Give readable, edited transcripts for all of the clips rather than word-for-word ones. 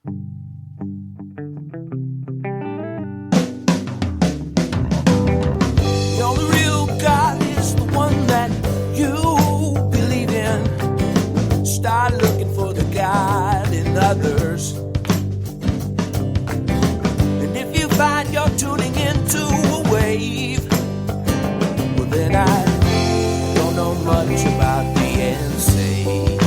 The only real God is the one that you believe in. Start looking for the God in others. And if you find you're tuning into a wave, well then I don't know much about the insane.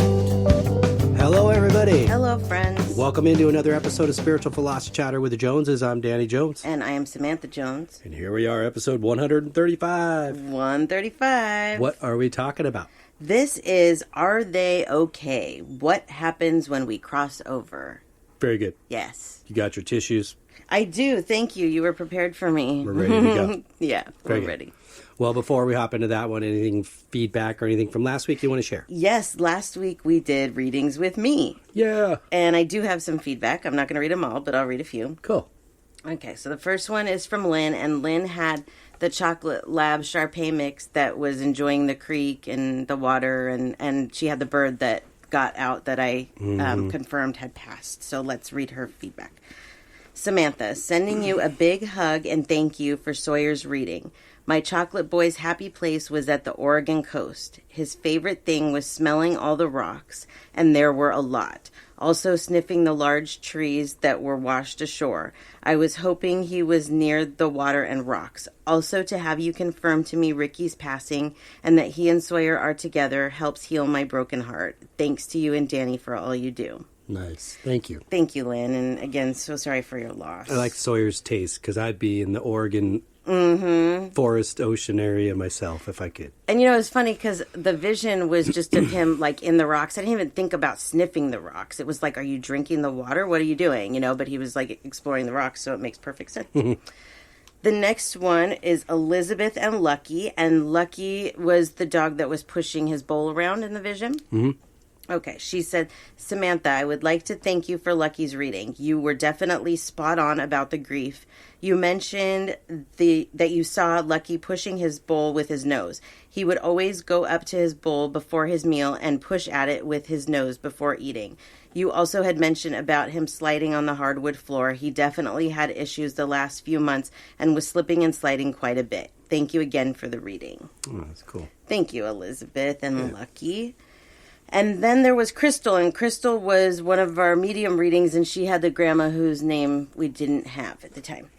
Hello, everybody. Hello, friends. Welcome into another episode of Spiritual Philosophy Chatter with the Joneses. I'm Danny Jones. And I am Samantha Jones. And here we are, episode 135. 135. What are we talking about? This is Are They Okay? What happens when we cross over? Very good. Yes. You got your tissues? I do. Thank you. You were prepared for me. We're ready to go. Yeah, Very we're good. ready. Well, before we hop into that one, anything feedback or anything from last week you want to share? Yes, last week we did readings with me. Yeah. And I do have some feedback. I'm not going to read them all, but I'll read a few. Cool. Okay, so the first one is from Lynn, and Lynn had the chocolate lab Shar-Pei mix that was enjoying the creek and the water, and she had the bird that got out that I confirmed had passed. So let's read her feedback. Samantha, sending you a big hug and thank you for Sawyer's reading. My chocolate boy's happy place was at the Oregon coast. His favorite thing was smelling all the rocks, and there were a lot. Also sniffing the large trees that were washed ashore. I was hoping he was near the water and rocks. Also to have you confirm to me Ricky's passing and that he and Sawyer are together helps heal my broken heart. Thanks to you and Danny for all you do. Nice. Thank you. Thank you, Lynn. And again, so sorry for your loss. I like Sawyer's taste because I'd be in the Oregon forest ocean area myself if I could. And, you know, it's funny because the vision was just of him, like, in the rocks. I didn't even think about sniffing the rocks. It was like, are you drinking the water? What are you doing? You know, but he was, like, exploring the rocks, so it makes perfect sense. The next one is Elizabeth and Lucky. And Lucky was the dog that was pushing his bowl around in the vision. Mm-hmm. Okay, she said, Samantha, I would like to thank you for Lucky's reading. You were definitely spot on about the grief. You mentioned that you saw Lucky pushing his bowl with his nose. He would always go up to his bowl before his meal and push at it with his nose before eating. You also had mentioned about him sliding on the hardwood floor. He definitely had issues the last few months and was slipping and sliding quite a bit. Thank you again for the reading. Oh, that's cool. Thank you, Elizabeth and Lucky. And then there was Crystal, and Crystal was one of our medium readings, and she had the grandma whose name we didn't have at the time.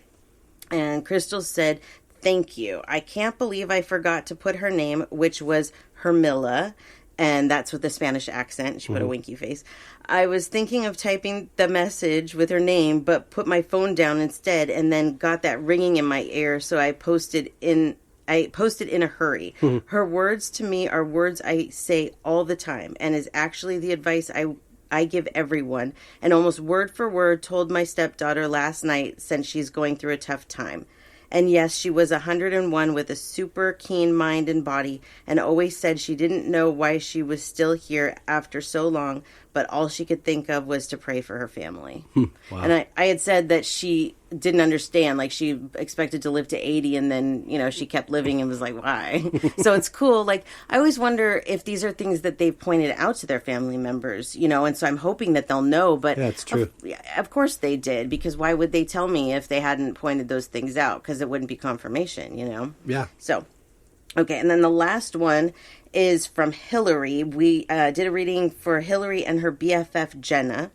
And Crystal said, thank you. I can't believe I forgot to put her name, which was Hermila, and that's with the Spanish accent. She put a winky face. I was thinking of typing the message with her name, but put my phone down instead, and then got that ringing in my ear, so I posted in a hurry. Her words to me are words I say all the time and is actually the advice I give everyone, and almost word for word told my stepdaughter last night since she's going through a tough time. And yes, she was 101 with a super keen mind and body and always said she didn't know why she was still here after so long, but all she could think of was to pray for her family. Wow. And I had said that she didn't understand, like she expected to live to 80 and then, you know, she kept living and was like, why? So it's cool. Like, I always wonder if these are things that they've pointed out to their family members, you know, and so I'm hoping that they'll know, but that's true. Of course they did, because why would they tell me if they hadn't pointed those things out? Because it wouldn't be confirmation, you know? Yeah. So, okay. And then the last one is from Hillary. We did a reading for Hillary and her BFF Jenna,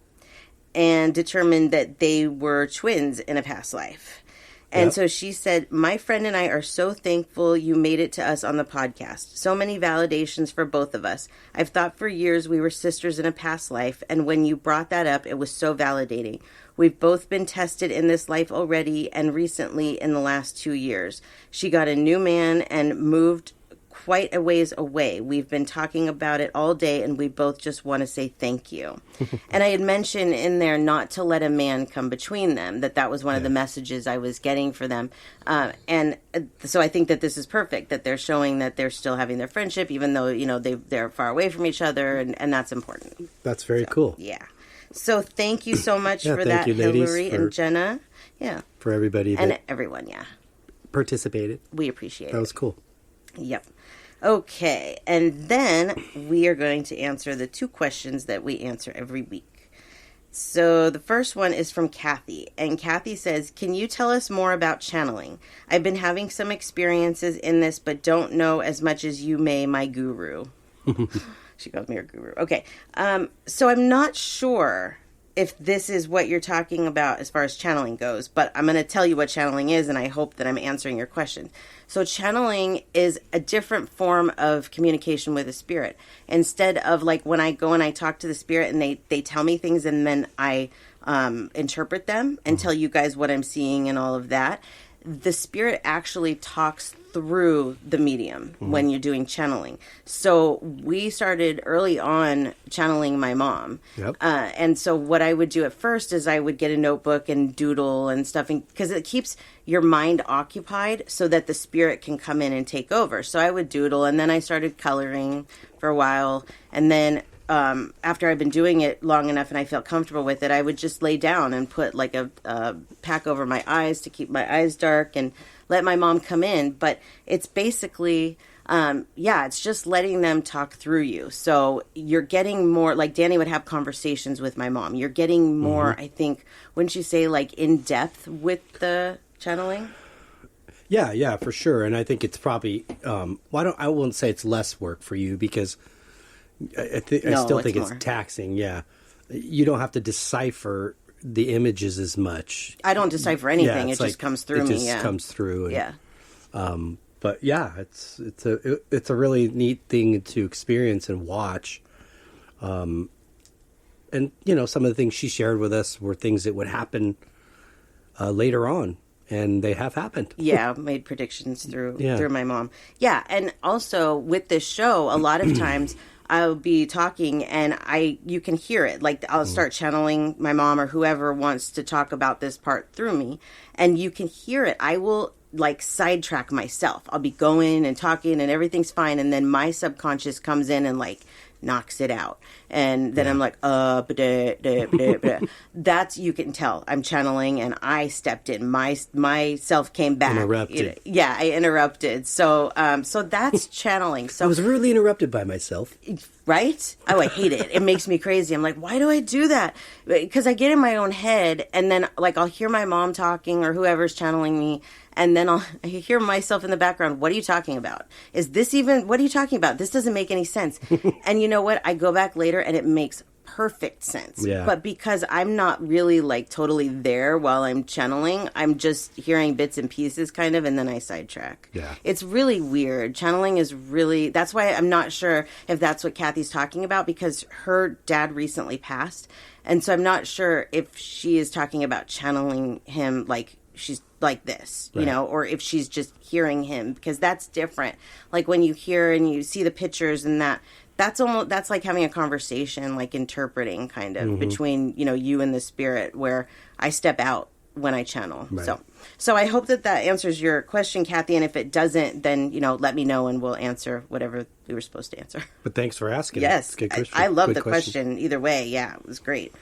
and determined that they were twins in a past life. And so she said, my friend and I are so thankful you made it to us on the podcast. So many validations for both of us. I've thought for years we were sisters in a past life, and when you brought that up, it was so validating. We've both been tested in this life already, and recently in the last 2 years. She got a new man and moved quite a ways away. We've been talking about it all day, and we both just want to say thank you. And I had mentioned in there not to let a man come between them, that was one of the messages I was getting for them. And so I think that this is perfect, that they're showing that they're still having their friendship, even though, you know, they're far away from each other, and that's important. That's very cool. Yeah. So thank you so much for that, Hillary and Jenna. Yeah. For everybody. And everyone, participated. We appreciate it. That was cool. Yep. Okay, and then we are going to answer the 2 questions that we answer every week. So the first one is from Kathy. And Kathy says, can you tell us more about channeling? I've been having some experiences in this, but don't know as much as you may, my guru. She calls me her guru. Okay. So I'm not sure if this is what you're talking about as far as channeling goes, but I'm going to tell you what channeling is, and I hope that I'm answering your question. So channeling is a different form of communication with a spirit. Instead of like when I go and I talk to the spirit and they tell me things and then I interpret them and tell you guys what I'm seeing and all of that, the spirit actually talks through the medium when you're doing channeling. So we started early on channeling my mom. Yep. And so what I would do at first is I would get a notebook and doodle and stuff, because it keeps your mind occupied so that the spirit can come in and take over. So I would doodle, and then I started coloring for a while. And then after I'd been doing it long enough and I felt comfortable with it, I would just lay down and put like a pack over my eyes to keep my eyes dark and let my mom come in. But it's basically, it's just letting them talk through you. So you're getting more, like Danny would have conversations with my mom. You're getting more, I think, wouldn't you say, like in depth with the channeling? Yeah, for sure. And I think it's probably, I won't say it's less work for you, because I still think it's taxing. Yeah. You don't have to decipher the images as much. I don't decipher anything. It just comes through me. It just comes through. And, yeah. But yeah, it's a really neat thing to experience and watch. And some of the things she shared with us were things that would happen later on, and they have happened. Yeah, made predictions through my mom. Yeah, and also with this show, a lot of times I'll be talking and you can hear it. Like I'll start channeling my mom or whoever wants to talk about this part through me, and you can hear it. I will like sidetrack myself. I'll be going and talking and everything's fine, and then my subconscious comes in and like knocks it out, and then I'm like that's, you can tell I'm channeling, and I stepped in, myself came back, interrupted. I interrupted. So that's channeling. So I was rudely interrupted by myself, right? Oh, I hate it. It makes me crazy. I'm like, why do I do that? Because I get in my own head, and then like I'll hear my mom talking or whoever's channeling me, and then I hear myself in the background. What are you talking about? What are you talking about? This doesn't make any sense. And you know what? I go back later and it makes perfect sense. Yeah. But because I'm not really like totally there while I'm channeling, I'm just hearing bits and pieces kind of, and then I sidetrack. Yeah. It's really weird. Channeling is really, that's why I'm not sure if that's what Kathy's talking about, because her dad recently passed. And so I'm not sure if she is talking about channeling him like she's like this, right, or if she's just hearing him, because that's different. Like when you hear and you see the pictures and that's like having a conversation, like interpreting kind of between, you and the spirit, where I step out when I channel. Right. So I hope that answers your question, Kathy. And if it doesn't, then, let me know and we'll answer whatever we were supposed to answer. But thanks for asking. Yes. I love the question either way. Yeah, it was great.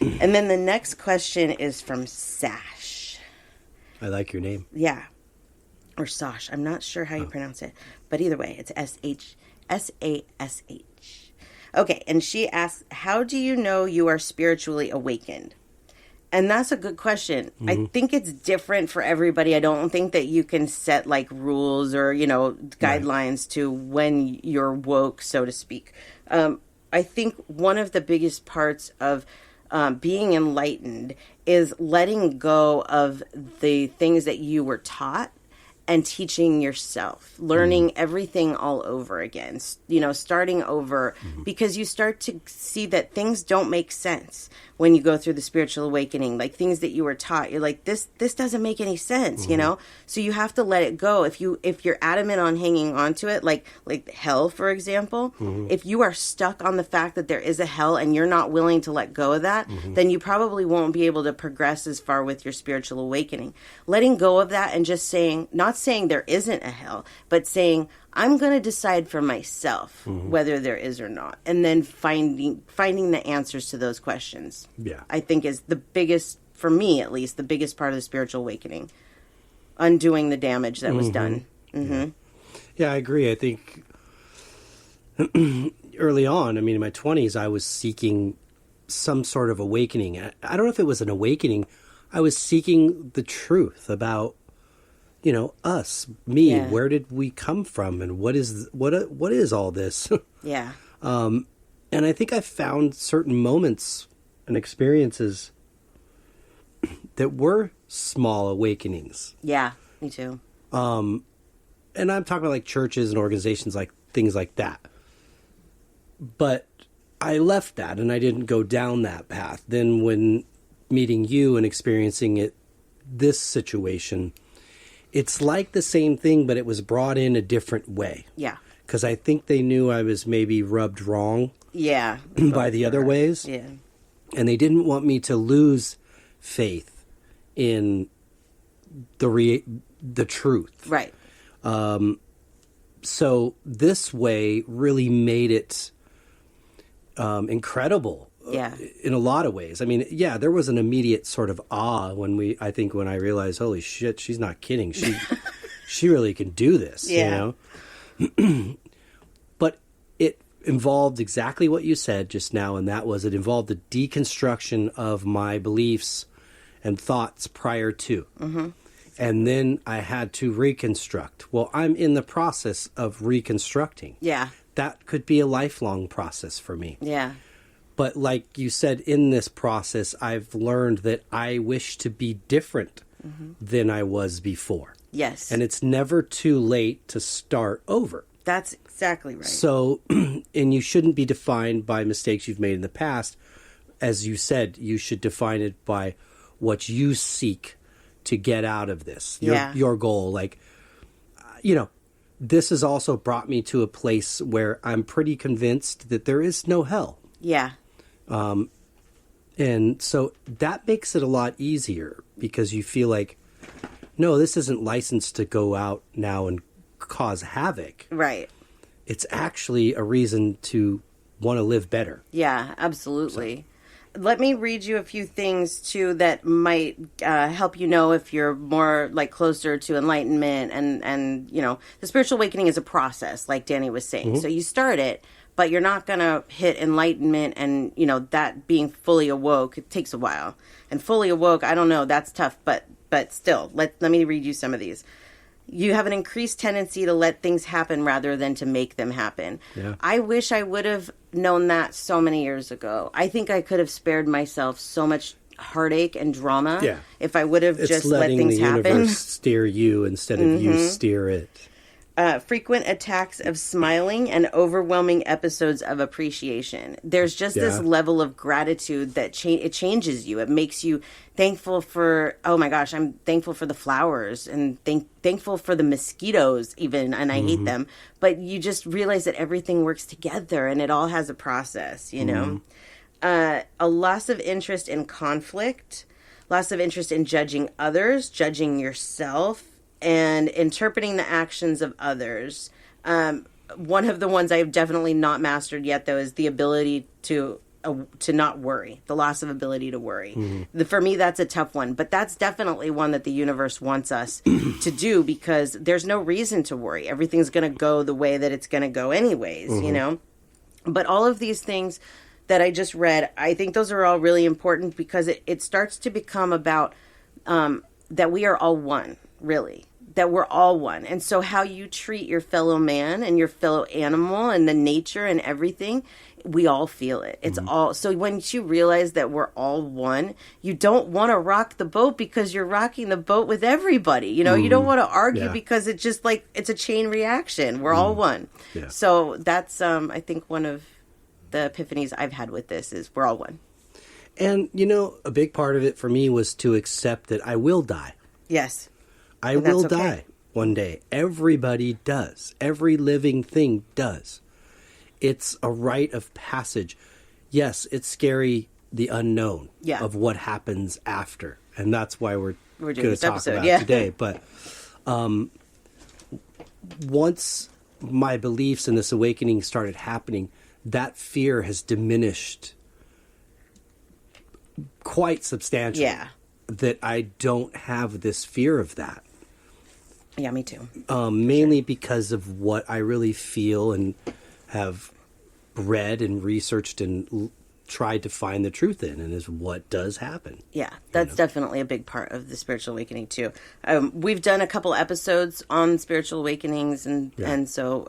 And then the next question is from Sash. I like your name. Yeah. Or Sash. I'm not sure how you pronounce it. But either way, it's S-A-S-H. Okay, and she asks, how do you know you are spiritually awakened? And that's a good question. I think it's different for everybody. I don't think that you can set like rules or, guidelines to when you're woke, so to speak. I think one of the biggest parts of being enlightened is letting go of the things that you were taught and teaching yourself, learning everything all over again, starting over, because you start to see that things don't make sense when you go through the spiritual awakening, like things that you were taught. You're like, this doesn't make any sense, So you have to let it go. If you're adamant on hanging on to it, like hell, for example, if you are stuck on the fact that there is a hell and you're not willing to let go of that, then you probably won't be able to progress as far with your spiritual awakening. Letting go of that and just not saying there isn't a hell, but saying, I'm going to decide for myself whether there is or not. And then finding the answers to those questions. Yeah. I think is the biggest, for me at least, the biggest part of the spiritual awakening. Undoing the damage that was done. Yeah, I agree. I think early on, in my 20s, I was seeking some sort of awakening. I don't know if it was an awakening. I was seeking the truth about, us, me. Yeah. Where did we come from, and what is all this? Yeah. And I think I found certain moments and experiences that were small awakenings. Yeah, me too. And I'm talking about like churches and organizations, like things like that. But I left that and I didn't go down that path. Then when meeting you and experiencing this situation, it's like the same thing, but it was brought in a different way. Yeah. Because I think they knew I was maybe rubbed wrong. Yeah. By the other ways. Yeah. And they didn't want me to lose faith in the truth. Right. So this way really made it incredible. Yeah. In a lot of ways. I mean, yeah, there was an immediate sort of awe when I realized, holy shit, she's not kidding. She really can do this, Yeah. But it involved exactly what you said just now, and that was it involved the deconstruction of my beliefs and thoughts prior to. Mm-hmm. And then I had to reconstruct. Well, I'm in the process of reconstructing. Yeah. That could be a lifelong process for me. Yeah. But like you said, in this process, I've learned that I wish to be different than I was before. Yes. And it's never too late to start over. That's exactly right. So, and you shouldn't be defined by mistakes you've made in the past. As you said, you should define it by what you seek to get out of this. Your goal. Like, this has also brought me to a place where I'm pretty convinced that there is no hell. Yeah. And so that makes it a lot easier because you feel like, no, this isn't licensed to go out now and cause havoc. Right. It's actually a reason to want to live better. Yeah, absolutely. Let me read you a few things too that might help you know if you're more like closer to enlightenment and the spiritual awakening is a process, like Danny was saying. So you start it, but you're not going to hit enlightenment and, that being fully awoke. It takes a while. And fully awoke, I don't know, that's tough, but still, let me read you some of these. You have an increased tendency to let things happen rather than to make them happen. Yeah. I wish I would have known that so many years ago. I think I could have spared myself so much heartache and drama if I would have just let things happen. Letting the universe steer you instead of you steer it. Frequent attacks of smiling and overwhelming episodes of appreciation. There's just this level of gratitude that it changes you. It makes you thankful for, oh my gosh, I'm thankful for the flowers and thankful for the mosquitoes even, and I hate them. But you just realize that everything works together and it all has a process, A loss of interest in conflict, loss of interest in judging others, judging yourself, and interpreting the actions of others. One of the ones I've definitely not mastered yet, though, is the ability to not worry, the loss of ability to worry. For me, that's a tough one, but that's definitely one that the universe wants us to do because there's no reason to worry. Everything's going to go the way that it's going to go anyways, But all of these things that I just read, I think those are all really important because it starts to become about that we are all one, really. That we're all one. And so how you treat your fellow man and your fellow animal and the nature and everything, we all feel it. It's all. So when you realize that we're all one, you don't want to rock the boat because you're rocking the boat with everybody. You don't want to argue because it's just like it's a chain reaction. We're all one. Yeah. So that's I think one of the epiphanies I've had with this is we're all one. And a big part of it for me was to accept that I will die. Yes. I will die one day. Everybody does. Every living thing does. It's a rite of passage. Yes, it's scary, the unknown of what happens after. And that's why we're going to talk about today. But once my beliefs in this awakening started happening, that fear has diminished quite substantially. Yeah. That I don't have this fear of that. Yeah, me too. Mainly because of what I really feel and have read and researched and tried to find the truth in, and is what does happen. Yeah, that's definitely a big part of the spiritual awakening too. We've done a couple episodes on spiritual awakenings, and so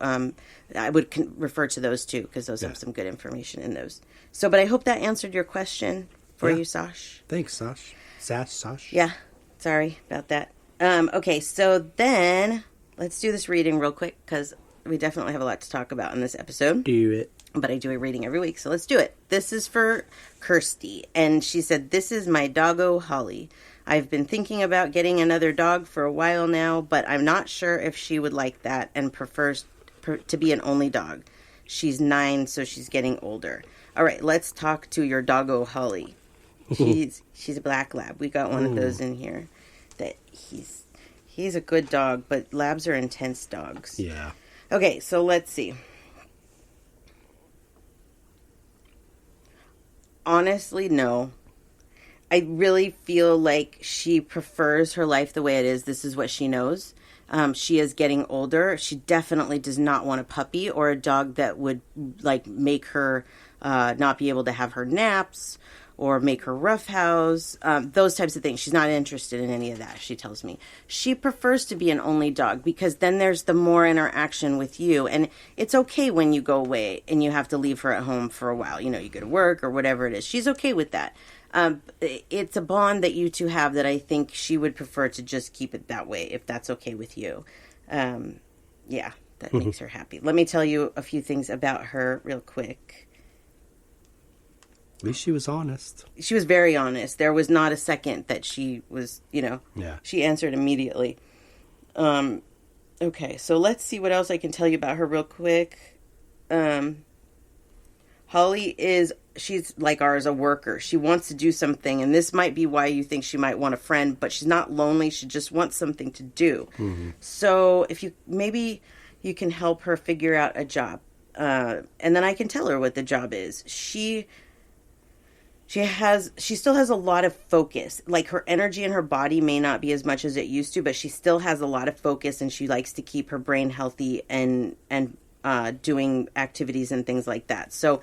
I would refer to those too, because those have some good information in those. So, but I hope that answered your question for you, Sash. Thanks, Sash. Sash. Yeah, sorry about that. Okay, so then let's do this reading real quick, because we definitely have a lot to talk about in this episode. Do it. But I do a reading every week, so let's do it. This is for Kirsty, and she said, "This is my doggo, Holly. I've been thinking about getting another dog for a while now, but I'm not sure if she would like that and prefers to be an only dog. She's 9, so she's getting older. All right, let's talk to your doggo, Holly." She's a black lab. We got one of those in here. That he's a good dog, but labs are intense dogs. Yeah. Okay, so let's see. Honestly, no. I really feel like she prefers her life the way it is. This is what she knows. She is getting older. She definitely does not want a puppy or a dog that would like make her not be able to have her naps or make her roughhouse, those types of things. She's not interested in any of that, she tells me. She prefers to be an only dog because then there's the more interaction with you. And it's okay when you go away and you have to leave her at home for a while. You know, you go to work or whatever it is. She's okay with that. It's a bond that you two have that I think she would prefer to just keep it that way, if that's okay with you. Yeah, that makes her happy. Let me tell you a few things about her real quick. At least she was honest. She was very honest. There was not a second that she was, she answered immediately. Okay, so let's see what else I can tell you about her real quick. Holly she's like ours, a worker. She wants to do something, and this might be why you think she might want a friend, but she's not lonely. She just wants something to do. Mm-hmm. So if maybe you can help her figure out a job, and then I can tell her what the job is. She still has a lot of focus. Like her energy in her body may not be as much as it used to, but she still has a lot of focus, and she likes to keep her brain healthy and doing activities and things like that. So,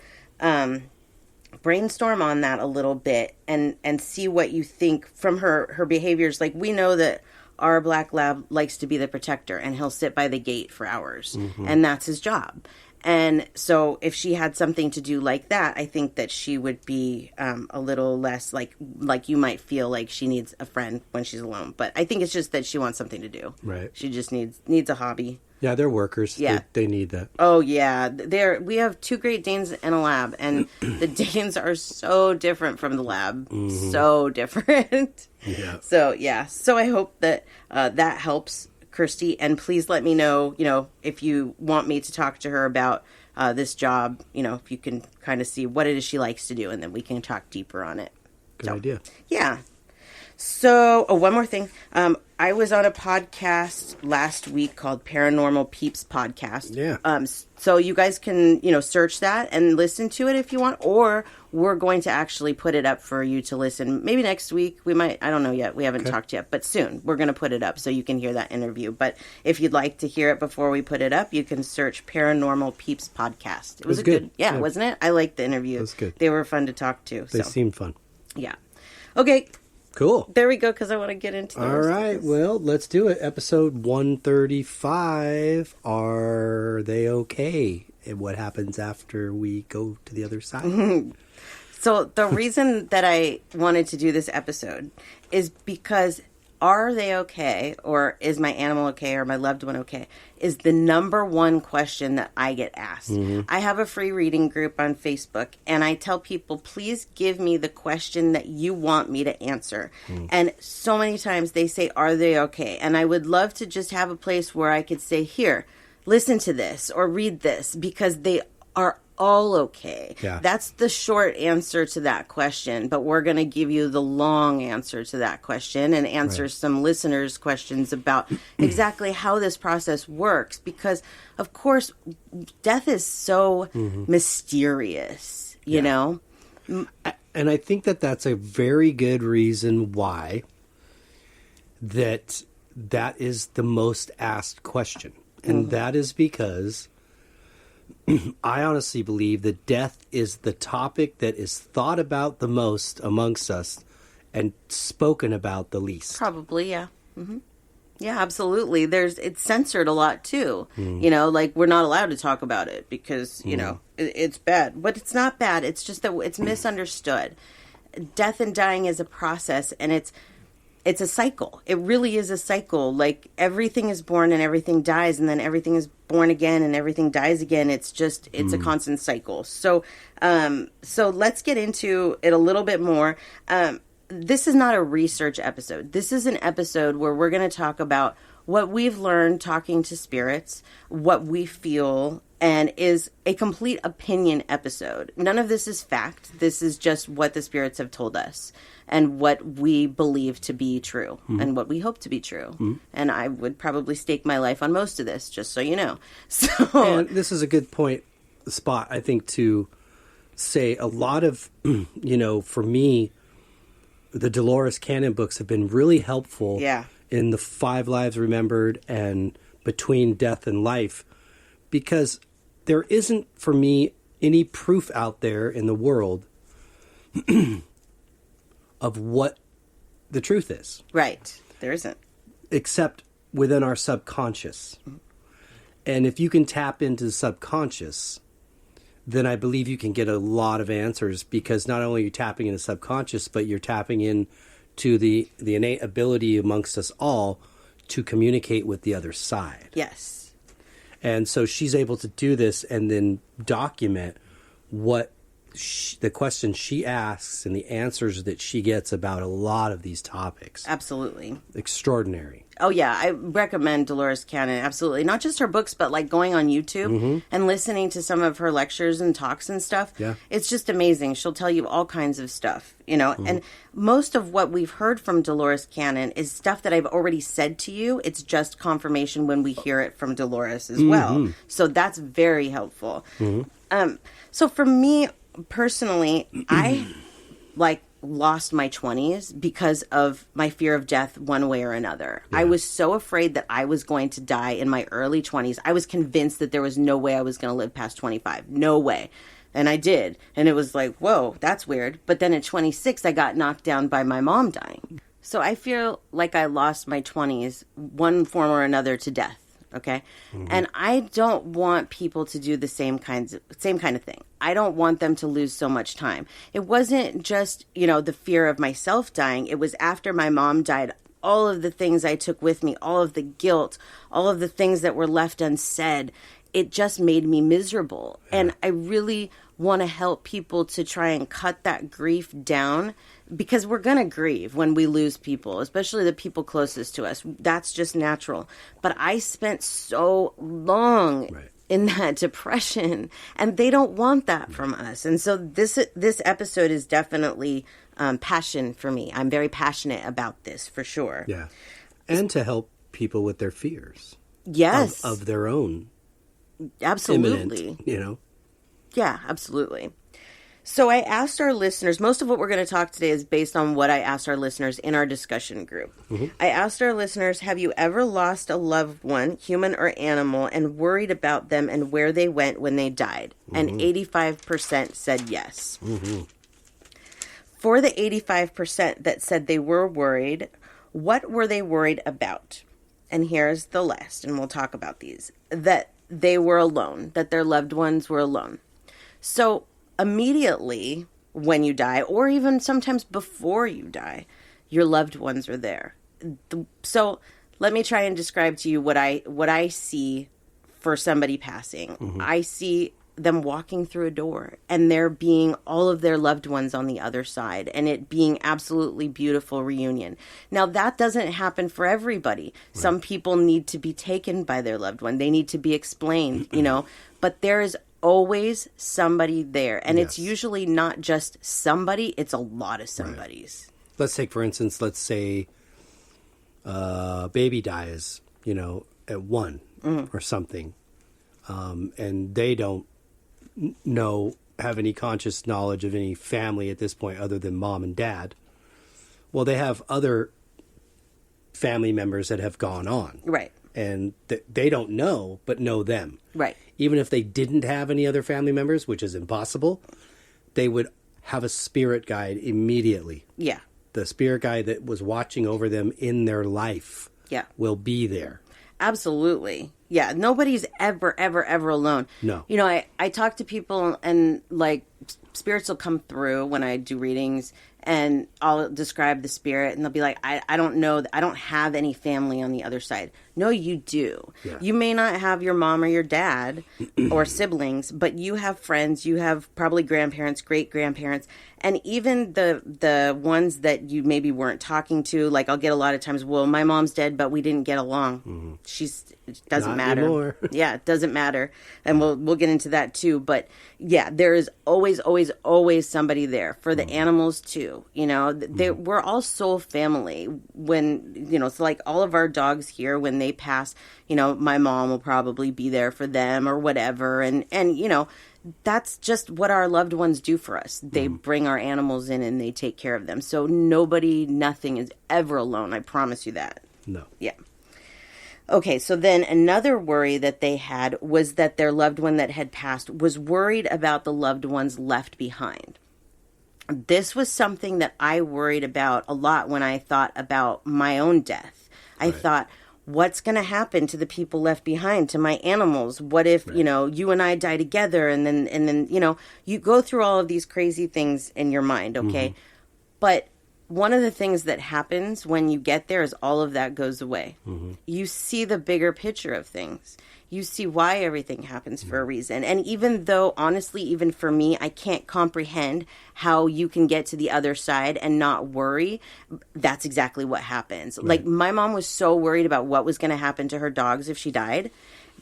brainstorm on that a little bit and see what you think from her behaviors. Like, we know that our black lab likes to be the protector, and he'll sit by the gate for hours, and that's his job. And so if she had something to do like that, I think that she would be a little less like you might feel like she needs a friend when she's alone. But I think it's just that she wants something to do. Right. She just needs a hobby. Yeah, they're workers. Yeah. They need that. Oh, yeah. We have 2 Great Danes and a lab, and the Danes are so different from the lab. Mm-hmm. So different. Yeah. So, yeah. So I hope that that helps Kirsty, and please let me know, if you want me to talk to her about this job, if you can kind of see what it is she likes to do, and then we can talk deeper on it. Good idea. Yeah. So, one more thing. I was on a podcast last week called Paranormal Peeps Podcast. Yeah. So you guys can, search that and listen to it if you want, or we're going to actually put it up for you to listen. Maybe next week. We might, I don't know yet. We haven't talked yet, but soon we're going to put it up so you can hear that interview. But if you'd like to hear it before we put it up, you can search Paranormal Peeps Podcast. It was a good, yeah, wasn't it? I liked the interview. It was good. They were fun to talk to. They seemed fun. Yeah. Okay. Cool. There we go, because I want to get into those. All right, well, let's do it. Episode 135, Are They Okay? And what happens after we go to the other side? So the reason that I wanted to do this episode is because are they okay, or is my animal okay, or my loved one okay, is the number one question that I get asked. Mm-hmm. I have a free reading group on Facebook, and I tell people, please give me the question that you want me to answer. And so many times they say, are they okay? And I would love to just have a place where I could say, here, listen to this, or read this, because they are all okay. Yeah. That's the short answer to that question, but we're going to give you the long answer to that question and answer some listeners' questions about exactly how this process works, because of course death is so mysterious, you know? And I think that that's a very good reason why that is the most asked question. And that is because I honestly believe that death is the topic that is thought about the most amongst us and spoken about the least. Probably, yeah. Yeah, absolutely. It's censored a lot too. You know, like we're not allowed to talk about it because, you know, it's bad. But it's not bad. It's just that it's misunderstood. Death and dying is a process, and it's a cycle. It really is a cycle. Like everything is born and everything dies, and then everything is born again and everything dies again. It's a constant cycle. So let's get into it a little bit more. This is not a research episode. This is an episode where we're going to talk about what we've learned talking to spirits, what we feel, and is a complete opinion episode. None of this is fact. This is just what the spirits have told us and what we believe to be true and what we hope to be true. And I would probably stake my life on most of this, just so you know. So, and this is a good spot, I think, to say a lot of, for me, the Dolores Cannon books have been really helpful in the 5 Lives Remembered and Between Death and Life, because there isn't, for me, any proof out there in the world of what the truth is. Right. There isn't. Except within our subconscious. And if you can tap into the subconscious, then I believe you can get a lot of answers, because not only are you tapping into the subconscious, but you're tapping into the innate ability amongst us all to communicate with the other side. Yes. And so she's able to do this and then document what the questions she asks and the answers that she gets about a lot of these topics. Absolutely. Extraordinary. Oh, yeah. I recommend Dolores Cannon. Absolutely. Not just her books, but like going on YouTube and listening to some of her lectures and talks and stuff. Yeah. It's just amazing. She'll tell you all kinds of stuff, and most of what we've heard from Dolores Cannon is stuff that I've already said to you. It's just confirmation when we hear it from Dolores as well. So that's very helpful. So for me personally, I lost my 20s because of my fear of death one way or another. I was so afraid that I was going to die in my early 20s. I was convinced that there was no way I was going to live past 25. No way. And I did. And it was like, whoa, that's weird. But then at 26, I got knocked down by my mom dying. So I feel like I lost my 20s one form or another to death. Okay. And I don't want people to do the same kind of thing. I don't want them to lose so much time. It wasn't just, the fear of myself dying. It was after my mom died, all of the things I took with me, all of the guilt, all of the things that were left unsaid. It just made me miserable. And I really want to help people to try and cut that grief down, because we're going to grieve when we lose people, especially the people closest to us. That's just natural. But I spent so long in that depression, and they don't want that from us. And so this episode is definitely passion for me. I'm very passionate about this, for sure. Yeah. And to help people with their fears. Yes. Of their own. Absolutely. Imminent, Yeah, absolutely. So I asked our listeners, most of what we're going to talk today is based on what I asked our listeners in our discussion group. I asked our listeners, have you ever lost a loved one, human or animal, and worried about them and where they went when they died? And 85% said yes. For the 85% that said they were worried, what were they worried about? And here's the list, and we'll talk about these. That they were alone, that their loved ones were alone. So immediately when you die, or even sometimes before you die, your loved ones are there. So let me try and describe to you what I see for somebody passing. I see them walking through a door and there being all of their loved ones on the other side, and it being absolutely beautiful reunion. Now that doesn't happen for everybody. Some people need to be taken by their loved one. They need to be explained, but there is always somebody there. And it's usually not just somebody, it's a lot of somebodies. Let's take, for instance, let's say baby dies, at 1 or something. And they don't have any conscious knowledge of any family at this point other than mom and dad. Well, they have other family members that have gone on. Right. and they don't know, but know them. Right. Even if they didn't have any other family members, which is impossible, they would have a spirit guide immediately. Yeah. The spirit guide that was watching over them in their life will be there. Absolutely. Yeah. Nobody's ever, ever, ever alone. No. You know, I talk to people and like spirits will come through when I do readings and I'll describe the spirit and they'll be like, I don't know. I don't have any family on the other side. No, you do. Yeah. You may not have your mom or your dad or siblings, but you have friends. You have probably grandparents, great-grandparents, and even the ones that you maybe weren't talking to. Like I'll get a lot of times, well, my mom's dead, but we didn't get along. It doesn't Not matter. anymore. Yeah, it doesn't matter. And we'll get into that too. But yeah, there is always, always, always somebody there for the animals too. You know, we're all soul family. When, you know, it's like all of our dogs here, when they pass, you know, my mom will probably be there for them or whatever. And you know, that's just what our loved ones do for us. They bring our animals in and they take care of them. So nothing is ever alone. I promise you that. No. Yeah. Okay, so then another worry that they had was that their loved one that had passed was worried about the loved ones left behind. This was something that I worried about a lot when I thought about my own death. I thought, what's going to happen to the people left behind, to my animals? What if, you know, you and I die together and then, you know, you go through all of these crazy things in your mind, okay? But one of the things that happens when you get there is all of that goes away. You see the bigger picture of things. You see why everything happens for a reason. And even though, honestly, even for me, I can't comprehend how you can get to the other side and not worry, that's exactly what happens. Like, my mom was so worried about what was going to happen to her dogs if she died.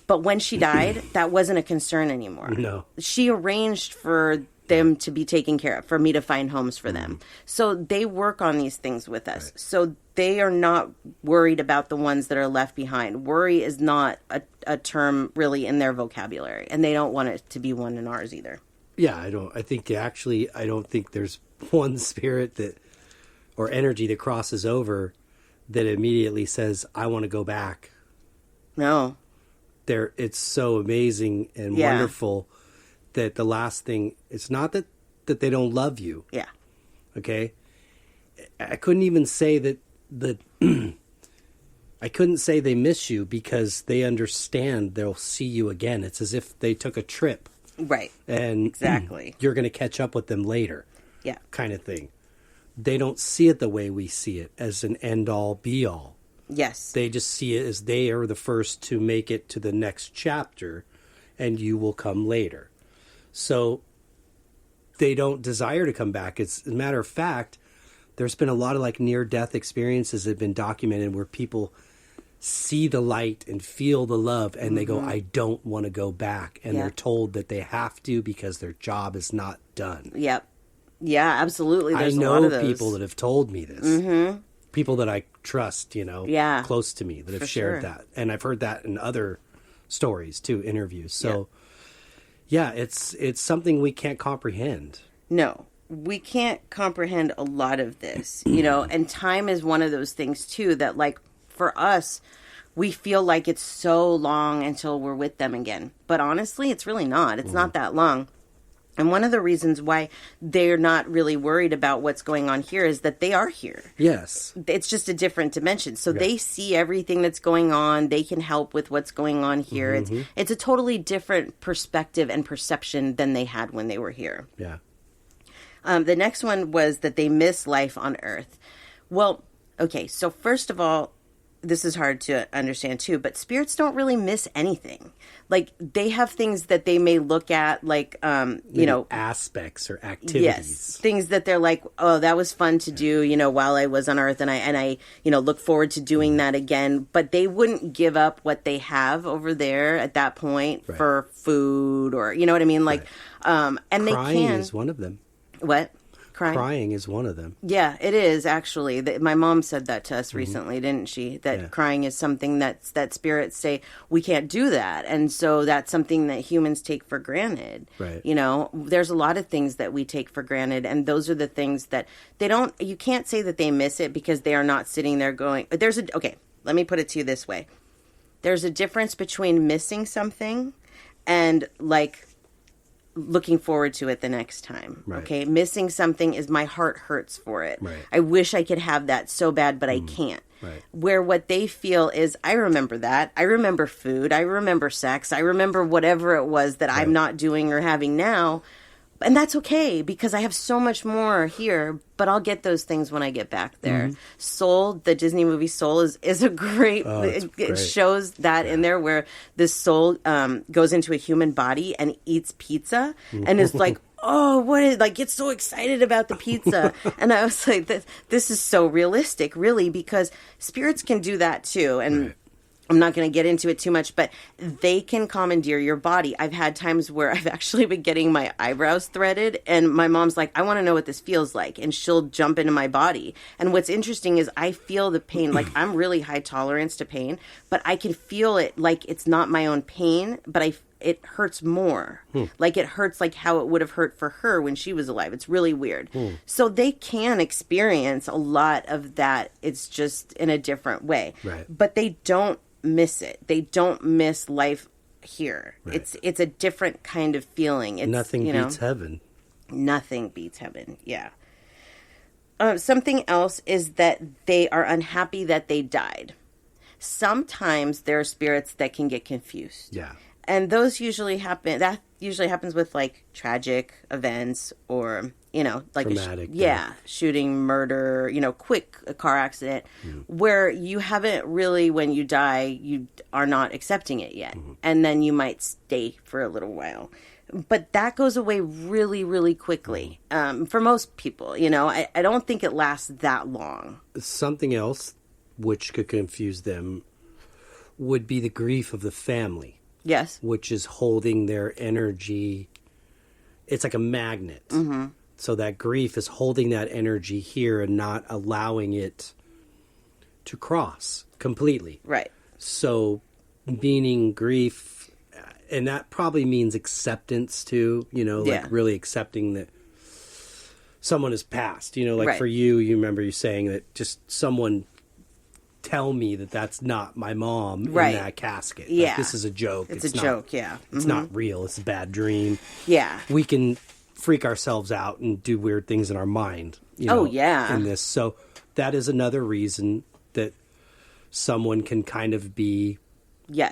But when she died, that wasn't a concern anymore. No. She arranged for them to be taken care of, for me to find homes for them. So they work on these things with us. So they are not worried about the ones that are left behind. Worry is not a term really in their vocabulary, and they don't want it to be one in ours either. Yeah, I don't think there's one spirit that, or energy that crosses over that immediately says, I want to go back. No. It's so amazing and wonderful that the last thing, it's not that they don't love you. Yeah. Okay? I couldn't even say that I couldn't say they miss you because they understand they'll see you again. It's as if they took a trip. Right. And exactly. You're going to catch up with them later. Yeah. Kind of thing. They don't see it the way we see it, as an end-all, be-all. Yes. They just see it as they are the first to make it to the next chapter, and you will come later. So they don't desire to come back. As a matter of fact, there's been a lot of like near-death experiences that have been documented where people see the light and feel the love, and they go, I don't want to go back. And they're told that they have to because their job is not done. Yep. Yeah, absolutely. There's I know a lot of those. people that have told me this. People that I trust, you know, close to me, that have shared that. And I've heard that in other stories too, interviews. So yeah, it's something we can't comprehend. No, we can't comprehend a lot of this, you know, and time is one of those things too that, like, for us, we feel like it's so long until we're with them again. But honestly, it's really not. It's not that long. And one of the reasons why they're not really worried about what's going on here is that they are here. Yes. It's just a different dimension. So they see everything that's going on. They can help with what's going on here. It's a totally different perspective and perception than they had when they were here. Yeah. The next one was that they miss life on Earth. Well, okay, so first of all, this is hard to understand too, but spirits don't really miss anything. Like, they have things that they may look at, like, you know, aspects or activities. Yes, things that they're like, oh, that was fun to do, you know, while I was on Earth, and I, you know, look forward to doing that again. But they wouldn't give up what they have over there at that point for food, or, you know what I mean? Like, and Crying they can. is one of them. What? Crying is one of them. Yeah, it is, actually. My mom said that to us recently, didn't she? That crying is something that spirits say, we can't do that. And so that's something that humans take for granted. Right. You know, there's a lot of things that we take for granted, and those are the things that you can't say that they miss it because they are not sitting there going, okay, let me put it to you this way. there's a difference between missing something and like looking forward to it the next time. Right. Okay. Missing something is my heart hurts for it. Right. I wish I could have that so bad, but I can't. Right. Where what they feel is, I remember that. I remember food. I remember sex. I remember whatever it was that I'm not doing or having now. And that's okay, because I have so much more here, but I'll get those things when I get back there. Soul, the Disney movie Soul, is a great, it shows that in there, where this soul goes into a human body and eats pizza and is like, oh, what is, like, gets so excited about the pizza. And I was like, this is so realistic, really, because spirits can do that too. And I'm not going to get into it too much, but they can commandeer your body. I've had times where I've actually been getting my eyebrows threaded, and my mom's like, I want to know what this feels like. And she'll jump into my body. And what's interesting is I feel the pain. Like, I'm really high tolerance to pain, but I can feel it like it's not my own pain, but it hurts more. Like, it hurts like how it would have hurt for her when she was alive. It's really weird. So they can experience a lot of that. It's just in a different way. Right. But they don't miss it. They don't miss life here. Right. It's a different kind of feeling. It's, Nothing beats heaven. Nothing beats heaven. Yeah. Something else is that they are unhappy that they died. Sometimes there are spirits that can get confused. Yeah. And those usually happen. That usually happens with like tragic events, or, you know, like traumatic, shooting, murder, you know, quick a car accident, where you haven't really, when you die, you are not accepting it yet, and then you might stay for a little while. But that goes away really, really quickly for most people. You know, I don't think it lasts that long. Something else which could confuse them would be the grief of the family. Yes. Which is holding their energy. It's like a magnet. So that grief is holding that energy here and not allowing it to cross completely. Right. So, meaning grief, and that probably means acceptance too, you know, like really accepting that someone has passed. You know, like for you remember you saying that just someone tell me that that's not my mom in that casket. Yeah. Like, this is a joke. It's a joke, yeah. It's not real. It's a bad dream. Yeah. We can freak ourselves out and do weird things in our mind. You know, in this. So that is another reason that someone can kind of be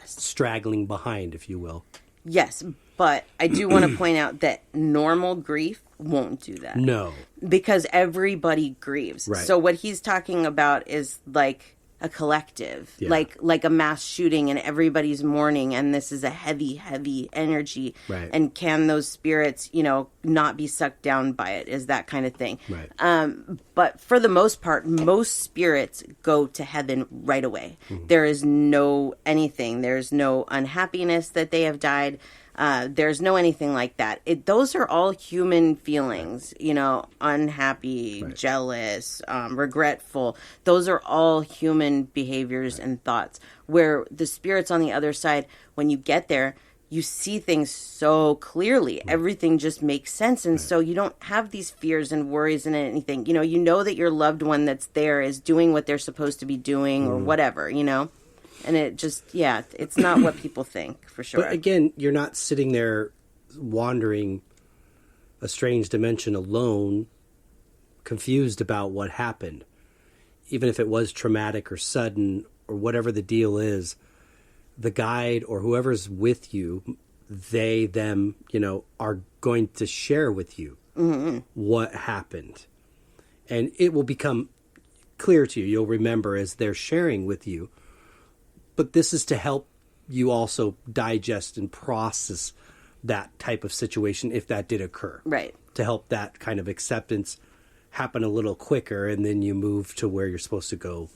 straggling behind, if you will. Yes, but I do want to point out that normal grief won't do that. No. Because everybody grieves. Right. So what he's talking about is like a collective, like a mass shooting, and everybody's mourning, and this is a heavy, heavy energy. Right. And can those spirits, you know, not be sucked down by it, is that kind of thing. Right. But for the most part, most spirits go to heaven right away. There is no anything. There's no unhappiness that they have died. There's no anything like that. Those are all human feelings, you know, unhappy, jealous, regretful. Those are all human behaviors and thoughts, where the spirits on the other side, when you get there, you see things so clearly. Everything just makes sense. And so you don't have these fears and worries and anything. You know that your loved one that's there is doing what they're supposed to be doing or whatever, you know? And it just, it's not what people think, for sure. But again, you're not sitting there wandering a strange dimension alone, confused about what happened. Even if it was traumatic or sudden or whatever the deal is, the guide or whoever's with you, they, them, you know, are going to share with you what happened. And it will become clear to you. You'll remember as they're sharing with you. But this is to help you also digest and process that type of situation if that did occur. Right. To help that kind of acceptance happen a little quicker, and then you move to where you're supposed to go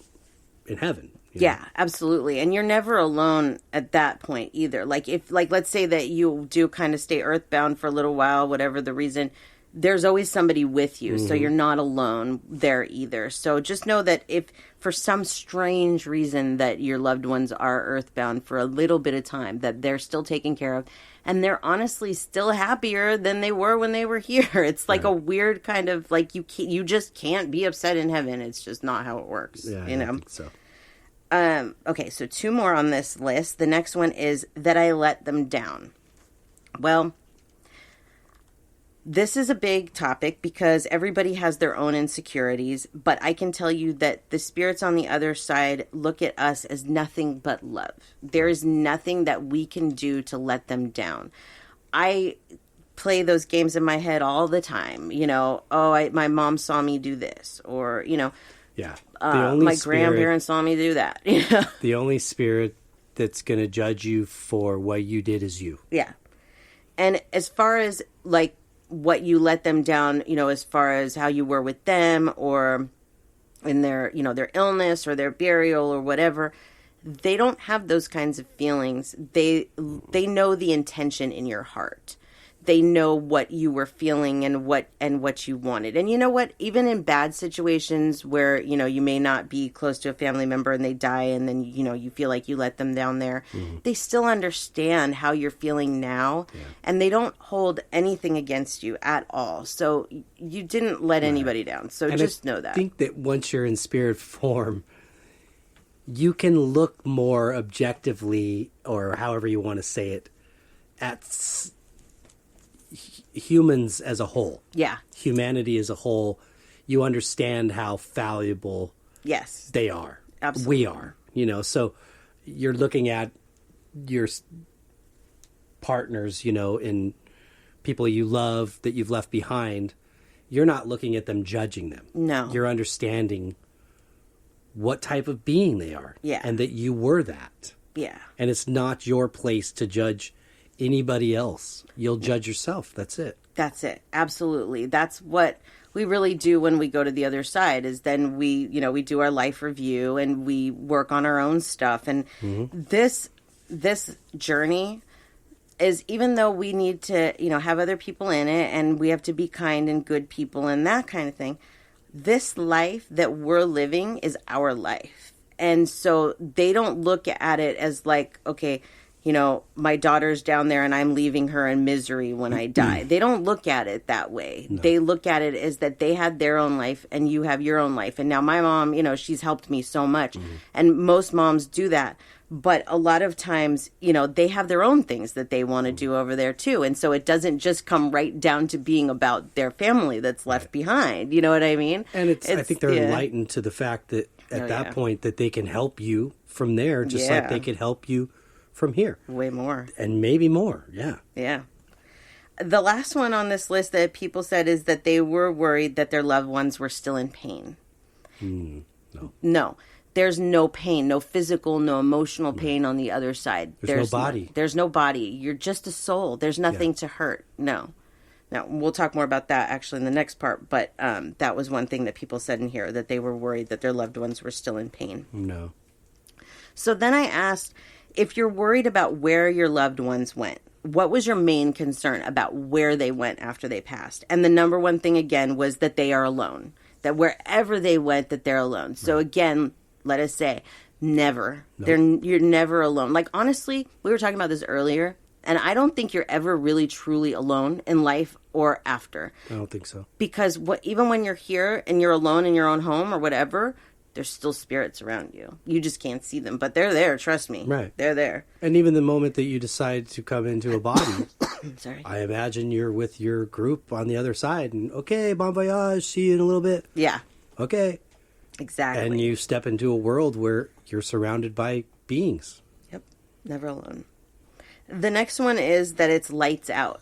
in heaven. Yeah, absolutely. And you're never alone at that point either. Like, if, like, let's say that you do kind of stay earthbound for a little while, whatever the reason, there's always somebody with you. So you're not alone there either. So just know that if for some strange reason that your loved ones are earthbound for a little bit of time, that they're still taken care of, and they're honestly still happier than they were when they were here. It's like a weird kind of, like, you just can't be upset in heaven. It's just not how it works. Yeah, you know? I think so. Okay, so 2 more on this list. The next one is that I let them down. Well, this is a big topic because everybody has their own insecurities, but I can tell you that the spirits on the other side look at us as nothing but love. There is nothing that we can do to let them down. I play those games in my head all the time. My mom saw me do this, or, Yeah. my grandparents saw me do that. The only spirit that's going to judge you for what you did is you. Yeah. And as far as like what you let them down, as far as how you were with them or in their, their illness or their burial or whatever, they don't have those kinds of feelings. They know the intention in your heart. They know what you were feeling and what you wanted. And you know what? Even in bad situations where, you may not be close to a family member and they die and then, you feel like you let them down there, they still understand how you're feeling now. Yeah. And they don't hold anything against you at all. So you didn't let anybody down. So and just know that. I think that once you're in spirit form, you can look more objectively, or however you want to say it, at humans as a whole. Yeah. Humanity as a whole. You understand how valuable they are. Absolutely. We are. So you're looking at your partners, in people you love that you've left behind. You're not looking at them judging them. No. You're understanding what type of being they are. Yeah. And that you were that. Yeah. And it's not your place to judge anybody else. You'll judge yourself. That's it. That's it. Absolutely. That's what we really do when we go to the other side, is then we do our life review and we work on our own stuff. And this journey is, even though we need to, have other people in it and we have to be kind and good people and that kind of thing, this life that we're living is our life. And so they don't look at it as like, okay, my daughter's down there and I'm leaving her in misery when I die. They don't look at it that way. No. They look at it as that they had their own life and you have your own life. And now my mom, she's helped me so much. And most moms do that. But a lot of times, they have their own things that they want to do over there too. And so it doesn't just come right down to being about their family that's left behind. You know what I mean? And I think they're enlightened to the fact that at that point that they can help you from there, just like they could help you from here. Way more. And maybe more. Yeah. Yeah. The last one on this list that people said is that they were worried that their loved ones were still in pain. No. There's no pain, no physical, no emotional pain on the other side. There's no body. There's no body. You're just a soul. There's nothing to hurt. No. Now, we'll talk more about that actually in the next part, but that was one thing that people said in here, that they were worried that their loved ones were still in pain. No. So then I asked, if you're worried about where your loved ones went, what was your main concern about where they went after they passed? And the number one thing, again, was that they are alone. That wherever they went, that they're alone. So again, let us say, never. Nope. You're never alone. Like, honestly, we were talking about this earlier, and I don't think you're ever really truly alone in life or after. I don't think so. Because even when you're here and you're alone in your own home or whatever, there's still spirits around you. You just can't see them, but they're there. Trust me. Right. They're there. And even the moment that you decide to come into a body, sorry, I imagine you're with your group on the other side, and okay, bon voyage, see you in a little bit. Yeah. Okay. Exactly. And you step into a world where you're surrounded by beings. Yep. Never alone. The next one is that it's lights out.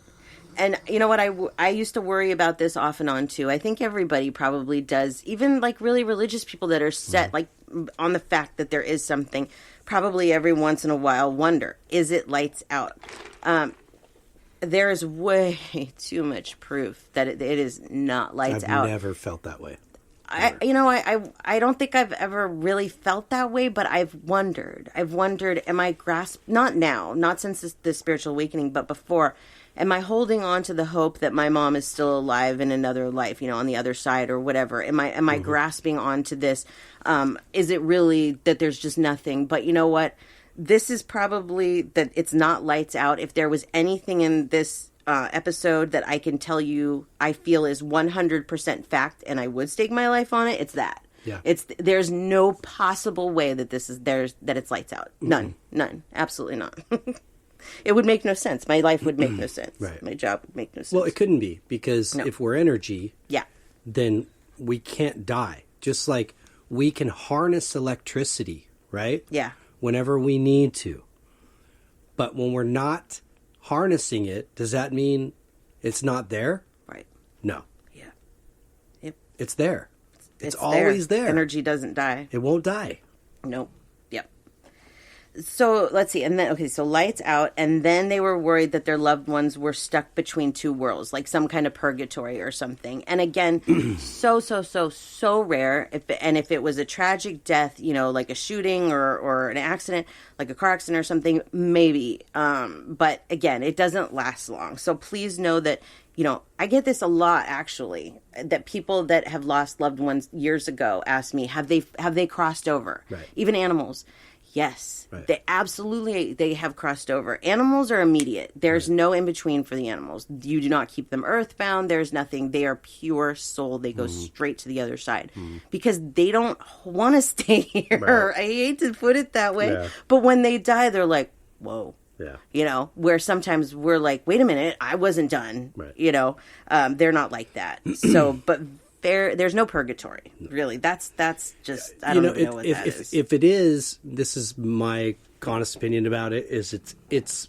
And you know what? I used to worry about this off and on too. I think everybody probably does. Even like really religious people that are set like on the fact that there is something, probably every once in a while wonder, is it lights out? There is way too much proof that it is not lights out. I've never felt that way. I don't think I've ever really felt that way, but I've wondered, am I not now, not since the spiritual awakening, but before, am I holding on to the hope that my mom is still alive in another life, on the other side or whatever? Am I grasping onto this? Is it really that there's just nothing? But you know what? This is probably that it's not lights out. If there was anything in this episode that I can tell you I feel is 100% fact and I would stake my life on it, it's that. Yeah. There's no possible way that that it's lights out. None. Absolutely not. It would make no sense. My life would make no sense. Right. My job would make no sense. Well, it couldn't be, because if we're energy, then we can't die. Just like we can harness electricity, right? Yeah. Whenever we need to. But when we're not harnessing it, does that mean it's not there? Right. No. Yeah. Yep. It's there. It's always there. Energy doesn't die. It won't die. Nope. Yep. So let's see. And then, so lights out. And then they were worried that their loved ones were stuck between two worlds, like some kind of purgatory or something. And again, so rare. If it was a tragic death, like a shooting or an accident, like a car accident or something, maybe. But again, it doesn't last long. So please know that, I get this a lot, actually, that people that have lost loved ones years ago ask me, have they crossed over? Right. Even animals. Yes, right. They have crossed over. Animals are immediate. There's no in between for the animals. You do not keep them earthbound. There's nothing. They are pure soul. They go straight to the other side because they don't want to stay here. Right. I hate to put it that way, but when they die, they're like, whoa. Yeah. Where sometimes we're like, wait a minute, I wasn't done. Right. They're not like that. So, but there's no purgatory, really. That's just, I don't even know what that is. If it is, this is my honest opinion about it, is it's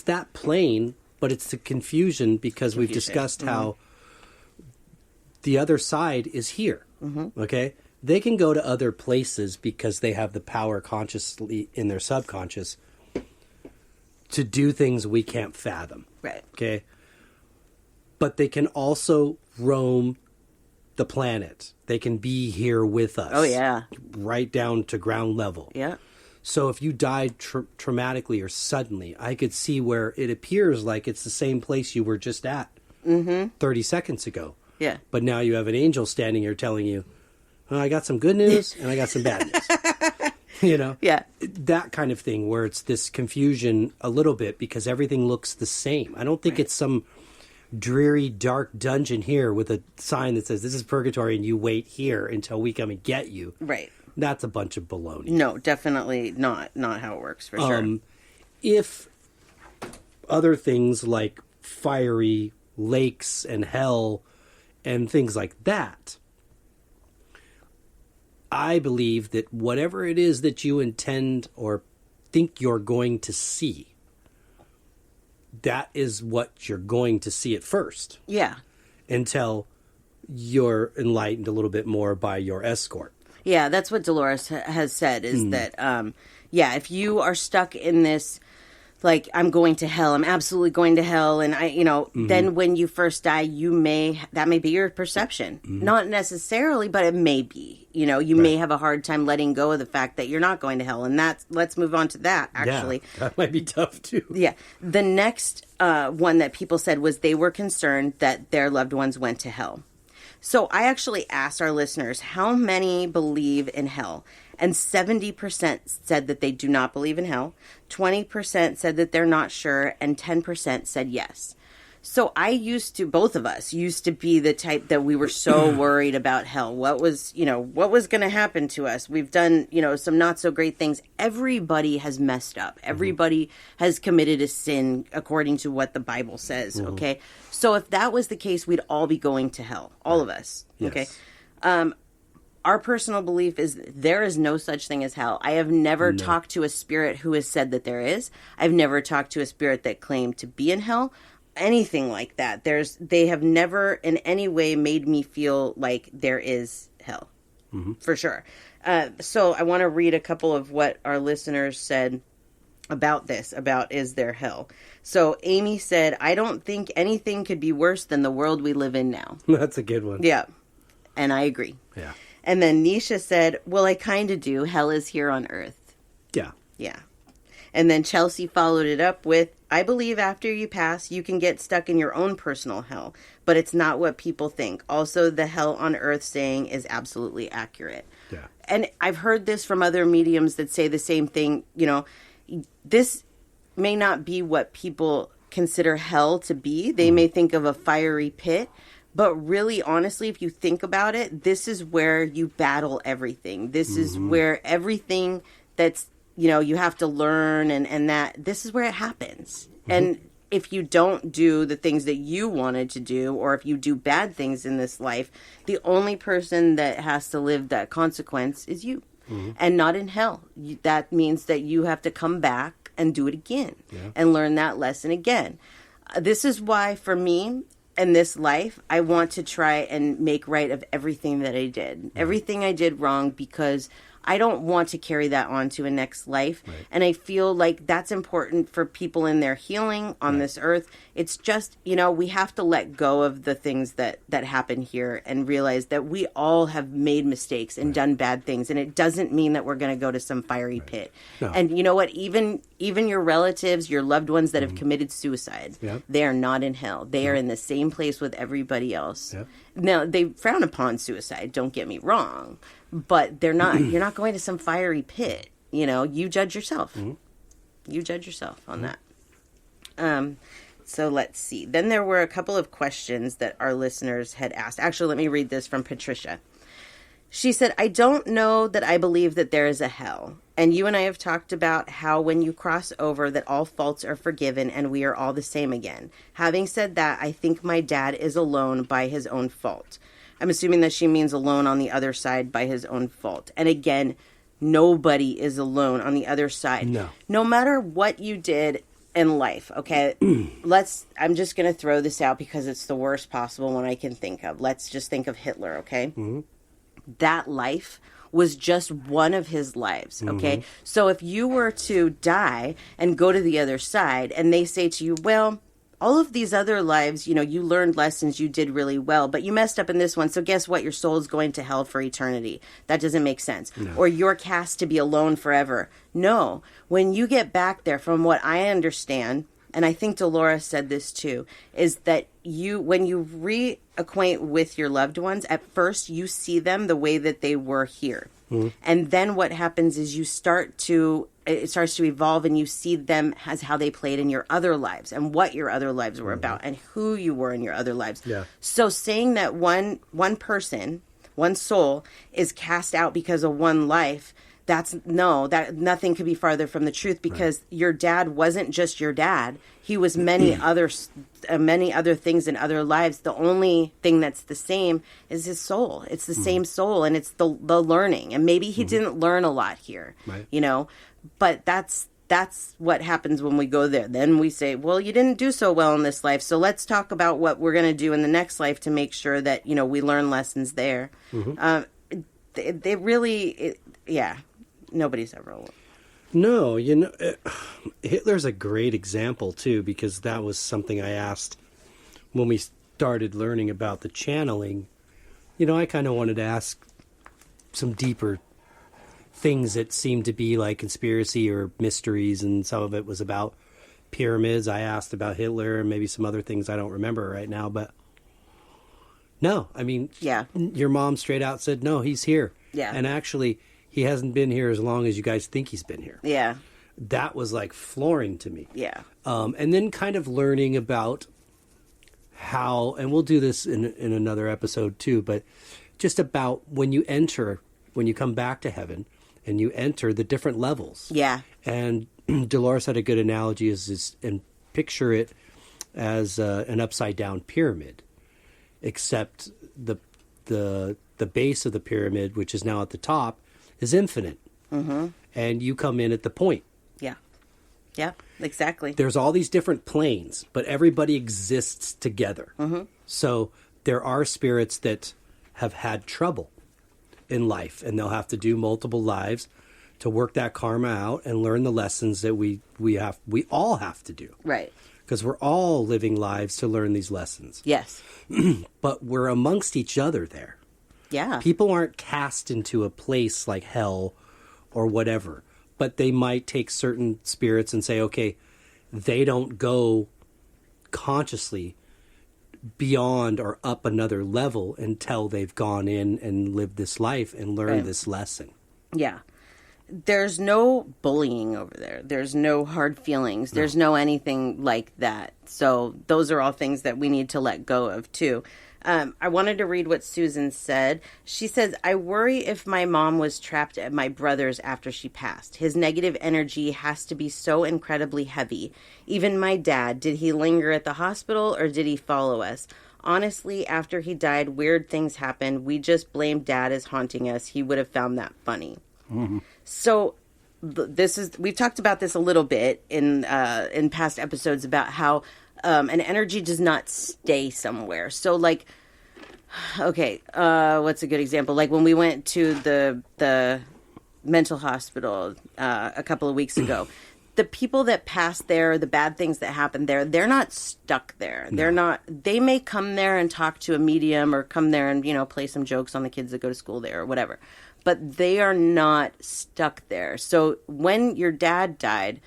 that plain, but it's the confusion because we've discussed how the other side is here. Okay? They can go to other places because they have the power consciously in their subconscious to do things we can't fathom. Right. Okay? But they can also roam the planet. They can be here with us. Oh, yeah. Right down to ground level. Yeah. So if you died traumatically or suddenly, I could see where it appears like it's the same place you were just at 30 seconds ago. Yeah. But now you have an angel standing here telling you, oh, I got some good news and I got some bad news. Yeah. That kind of thing where it's this confusion a little bit because everything looks the same. I don't think it's some dreary, dark dungeon here with a sign that says this is purgatory and you wait here until we come and get you. Right. That's a bunch of baloney. No, definitely not how it works, for sure. If other things like fiery lakes and hell and things like that, I believe that whatever it is that you intend or think you're going to see, that is what you're going to see at first. Yeah. Until you're enlightened a little bit more by your escort. Yeah, that's what Dolores has said, is that, if you are stuck in this, like, I'm going to hell, I'm absolutely going to hell, and then when you first die, that may be your perception. Not necessarily, but it may be. You may have a hard time letting go of the fact that you're not going to hell, and let's move on to that, actually. Yeah, that might be tough, too. Yeah. The next one that people said was they were concerned that their loved ones went to hell. So I actually asked our listeners how many believe in hell, and 70% said that they do not believe in hell, 20% said that they're not sure, and 10% said yes. So both of us used to be the type that we were so worried about hell. What was going to happen to us? We've done, some not so great things. Everybody has messed up. Everybody has committed a sin according to what the Bible says. Okay. So if that was the case, we'd all be going to hell. All of us. Yes. Okay. Our personal belief is there is no such thing as hell. I have never talked to a spirit who has said that there is. I've never talked to a spirit that claimed to be in hell. Anything like that. They have never in any way made me feel like there is hell. For sure. So I want to read a couple of what our listeners said about this, about is there hell. So Amy said, I don't think anything could be worse than the world we live in now. That's a good one. Yeah. And I agree. Yeah. And then Nisha said, well, I kind of do. Hell is here on earth. Yeah. Yeah. And then Chelsea followed it up with, I believe after you pass, you can get stuck in your own personal hell, but it's not what people think. Also, the hell on earth saying is absolutely accurate. Yeah. And I've heard this from other mediums that say the same thing. This may not be what people consider hell to be. They may think of a fiery pit, But really, honestly, if you think about it, this is where you battle everything. This is where everything that's, you have to learn and that this is where it happens. And if you don't do the things that you wanted to do, or if you do bad things in this life, the only person that has to live that consequence is you, and not in hell. That means that you have to come back and do it again and learn that lesson again. This is why, for me, in this life, I want to try and make right of everything that I did. Everything I did wrong, because I don't want to carry that on to a next life. Right. And I feel like that's important for people in their healing on this earth. It's just, we have to let go of the things that happen here and realize that we all have made mistakes and done bad things. And it doesn't mean that we're going to go to some fiery pit. No. And you know what? Even your relatives, your loved ones that have committed suicide, they are not in hell. They are in the same place with everybody else. Now, they frown upon suicide, don't get me wrong. But they're not. You're not going to some fiery pit. You judge yourself. You judge yourself on that. So let's see. Then there were a couple of questions that our listeners had asked. Actually, let me read this from Patricia. She said, I don't know that I believe that there is a hell. And you and I have talked about how when you cross over that all faults are forgiven and we are all the same again. Having said that, I think my dad is alone by his own fault. I'm assuming that she means alone on the other side by his own fault. And again, nobody is alone on the other side. No matter what you did in life, okay? I'm just going to throw this out because it's the worst possible one I can think of. Let's just think of Hitler, okay? That life was just one of his lives, okay? So if you were to die and go to the other side and they say to you, well, all of these other lives, you learned lessons, you did really well, but you messed up in this one. So guess what? Your soul is going to hell for eternity. That doesn't make sense. No. Or you're cast to be alone forever. No. When you get back there, from what I understand, and I think Dolores said this too, is that when you reacquaint with your loved ones, at first you see them the way that they were here. And then what happens is it starts to evolve, and you see them as how they played in your other lives and what your other lives were about and who you were in your other lives. So saying that one person, one soul is cast out because of one life, that nothing could be farther from the truth, because your dad wasn't just your dad. He was many other things in other lives. The only thing that's the same is his soul. It's the same soul, and it's the learning. And maybe he didn't learn a lot here, but that's what happens when we go there. Then we say, well, you didn't do so well in this life, so let's talk about what we're going to do in the next life to make sure that, we learn lessons there. They really, nobody's ever alone. No, Hitler's a great example, too, because that was something I asked when we started learning about the channeling. I kind of wanted to ask some deeper things that seemed to be like conspiracy or mysteries, and some of it was about pyramids. I asked about Hitler and maybe some other things I don't remember right now, but no, I mean, your mom straight out said, no, he's here. Yeah. And actually, he hasn't been here as long as you guys think he's been here. Yeah. That was like flooring to me. Yeah. And then kind of learning about how, and we'll do this in another episode too, but just about when you come back to heaven and you enter the different levels. Yeah. And Dolores had a good analogy and picture it as an upside down pyramid, except the base of the pyramid, which is now at the top, is infinite. And you come in at the point. Yeah. Yeah, exactly. There's all these different planes, but everybody exists together. So there are spirits that have had trouble in life, and they'll have to do multiple lives to work that karma out and learn the lessons that we all have to do. Right. Because we're all living lives to learn these lessons. Yes. But we're amongst each other there. Yeah. People aren't cast into a place like hell or whatever, but they might take certain spirits and say, okay, they don't go consciously beyond or up another level until they've gone in and lived this life and learned this lesson. Yeah. There's no bullying over there. There's no hard feelings. There's no anything like that. So those are all things that we need to let go of too. I wanted to read what Susan said. She says, I worry if my mom was trapped at my brother's after she passed. His negative energy has to be so incredibly heavy. Even my dad, did he linger at the hospital or did he follow us? Honestly, after he died, weird things happened. We just blamed Dad as haunting us. He would have found that funny. Mm-hmm. So we've talked about this a little bit in past episodes about how an energy does not stay somewhere. So, like, okay, what's a good example? Like when we went to the mental hospital a couple of weeks ago, the people that pass there, the bad things that happen there, they're not stuck there. No. They're not. They may come there and talk to a medium or come there and, play some jokes on the kids that go to school there or whatever. But they are not stuck there. So when your dad died,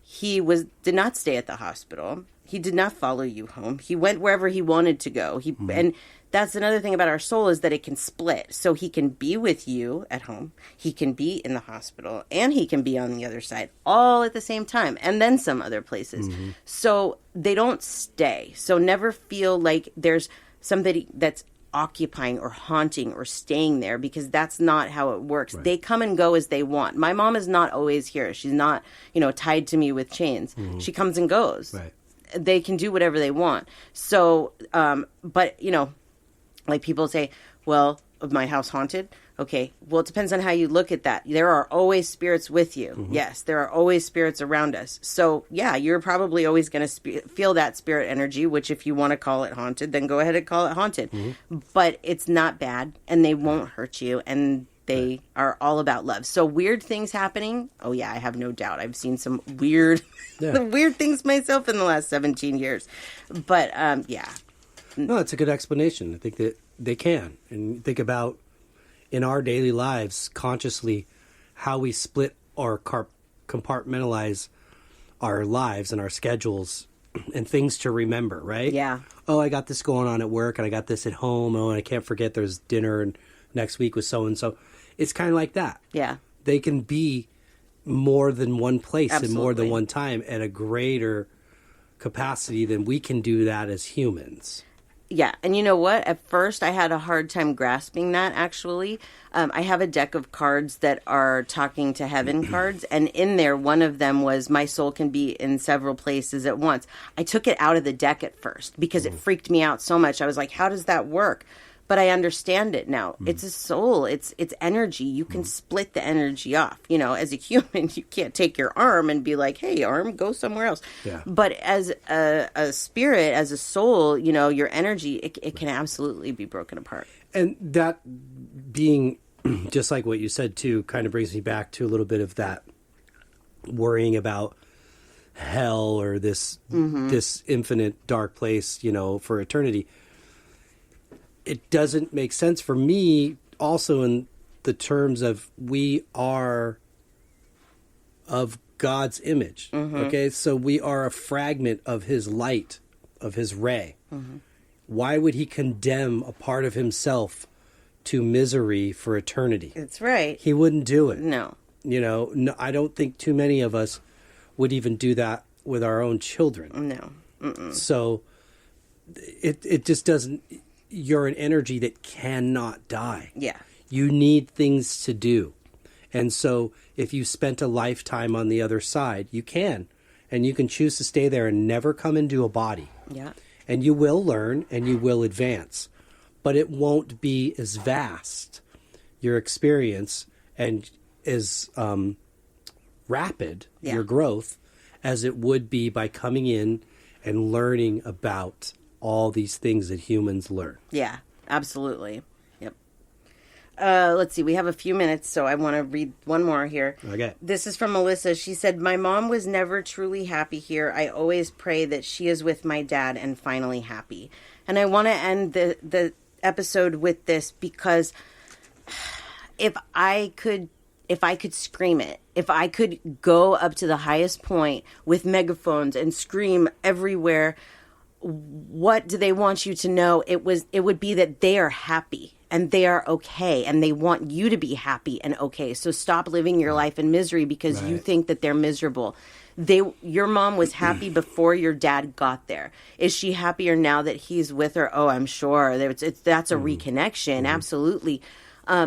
he did not stay at the hospital. He did not follow you home. He went wherever he wanted to go. And that's another thing about our soul is that it can split. So he can be with you at home. He can be in the hospital. And he can be on the other side all at the same time. And then some other places. Mm-hmm. So they don't stay. So never feel like there's somebody that's occupying or haunting or staying there, because that's not how it works. Right. They come and go as they want. My mom is not always here. She's not, tied to me with chains. Mm-hmm. She comes and goes. Right. They can do whatever they want. So, but, like people say, well, my house haunted. Okay, well, it depends on how you look at that. There are always spirits with you. Mm-hmm. Yes, there are always spirits around us. So, yeah, you're probably always going to feel that spirit energy, which if you want to call it haunted, then go ahead and call it haunted. Mm-hmm. But it's not bad, and they won't hurt you, and they are all about love. So weird things happening. Oh, yeah, I have no doubt. I've seen some weird things myself in the last 17 years. But, yeah. No, it's a good explanation. I think that they can. And think about in our daily lives, consciously, how we split or compartmentalize our lives and our schedules and things to remember, right? Yeah. Oh, I got this going on at work, and I got this at home. Oh, and I can't forget there's dinner and next week with so-and-so. It's kind of like that. Yeah. They can be more than one place and more than one time at a greater capacity than we can do that as humans. Yeah, and you know what? At first, I had a hard time grasping that, actually. I have a deck of cards that are talking to heaven cards, and in there, one of them was, my soul can be in several places at once. I took it out of the deck at first because it freaked me out so much. I was like, how does that work? But I understand it now. It's a soul. It's energy. You can split the energy off. As a human, you can't take your arm and be like, hey, arm, go somewhere else. Yeah. But as a spirit, as a soul, your energy, it can absolutely be broken apart. And that being, just like what you said, too, kind of brings me back to a little bit of that worrying about hell or this infinite dark place, for eternity. It doesn't make sense for me also in the terms of we are of God's image. Mm-hmm. Okay, so we are a fragment of his light, of his ray. Mm-hmm. Why would he condemn a part of himself to misery for eternity? That's right. He wouldn't do it. No. No, I don't think too many of us would even do that with our own children. No. Mm-mm. So it just doesn't... You're an energy that cannot die. Yeah. You need things to do. And so if you spent a lifetime on the other side, you can. And you can choose to stay there and never come into a body. Yeah. And you will learn and you will advance. But it won't be as vast, your experience, and as rapid, your growth, as it would be by coming in and learning about all these things that humans learn. Yeah, absolutely. Yep. Let's see. We have a few minutes, so I want to read one more here. Okay. This is from Melissa. She said, my mom was never truly happy here. I always pray that she is with my dad and finally happy. And I want to end the episode with this because if I could scream it, if I could go up to the highest point with megaphones and scream everywhere, what do they want you to know? It would be that they are happy and they are okay and they want you to be happy and okay. So stop living your life in misery because you think that they're miserable. Your mom was happy before your dad got there. Is she happier now that he's with her? Oh, I'm sure. That's a reconnection. Absolutely.